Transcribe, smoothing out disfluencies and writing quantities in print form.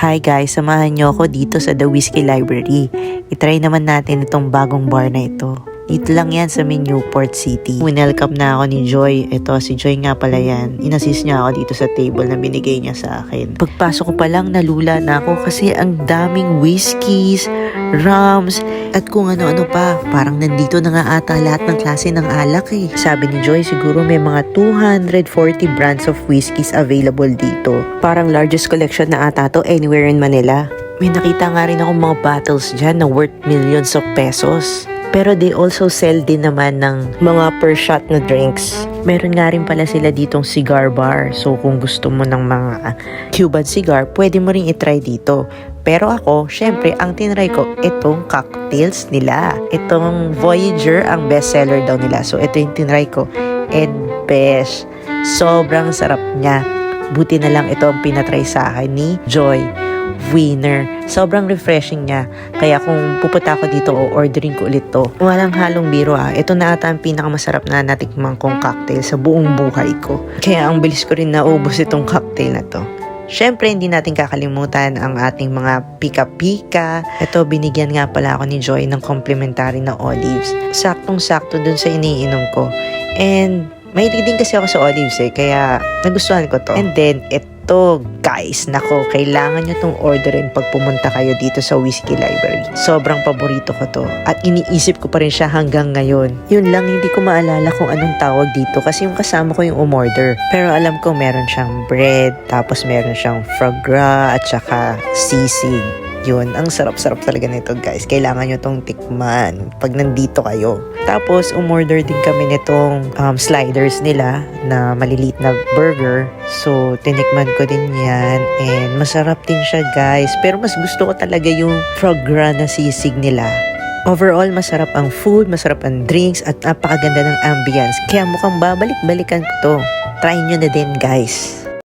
Hi guys, samahan niyo ako dito sa The Whiskey Library. I-try naman natin itong bagong bar na ito. Dito lang yan sa Newport City. Winelcome na ako ni Joy. Ito, si Joy nga pala yan. Inassist niya ako dito sa table na binigay niya sa akin. Pagpasok ko pa lang, nalula na ako kasi ang daming whiskeys, rums, at kung ano-ano pa. Parang nandito na nga ata lahat ng klase ng alak eh. Sabi ni Joy, siguro may mga 240 brands of whiskeys available dito. Parang largest collection na ata to anywhere in Manila. May nakita nga rin ako mga bottles dyan na worth millions of pesos. Pero they also sell din naman ng mga per shot na drinks. Meron nga rin pala sila ditong cigar bar. So kung gusto mo ng mga Cuban cigar, pwede mo rin itry dito. Pero ako, syempre, ang tinry ko, itong cocktails nila. Itong Voyager, ang bestseller daw nila. So ito yung tinry ko. And best, sobrang sarap niya. Buti na lang ito ang pinatry sa akin ni Joy. Winner. Sobrang refreshing niya. Kaya kung pupunta ako dito o ordering ko ulit to, walang halong biro ito na ata ang pinakamasarap na natikmang kong cocktail sa buong buhay ko. Kaya ang bilis ko rin naubos itong cocktail na to. Syempre, hindi natin kakalimutan ang ating mga pika-pika. Ito, binigyan nga pala ako ni Joy ng complimentary na olives. Saktong-sakto dun sa iniinom ko. And mahilig din kasi ako sa olives kaya nagustuhan ko to. And then, ito guys, nako, kailangan nyo tong orderin pag pumunta kayo dito sa Whiskey Library. Sobrang paborito ko to at iniisip ko pa rin siya hanggang ngayon. Yun lang, hindi ko maalala kung anong tawag dito kasi yung kasama ko yung umorder. Pero alam ko meron siyang bread, tapos meron siyang foie gras at saka sisig. Yun, ang sarap-sarap talaga nito guys. Kailangan nyo tong tikman pag nandito kayo. Tapos, umorder din kami nitong sliders nila na maliliit na burger. So, tinikman ko din yan. And masarap din siya guys. Pero mas gusto ko talaga yung foie gras na sisig nila. Overall, masarap ang food, masarap ang drinks, at napakaganda ng ambience. Kaya mukhang babalik-balikan ko to. Try nyo na din guys.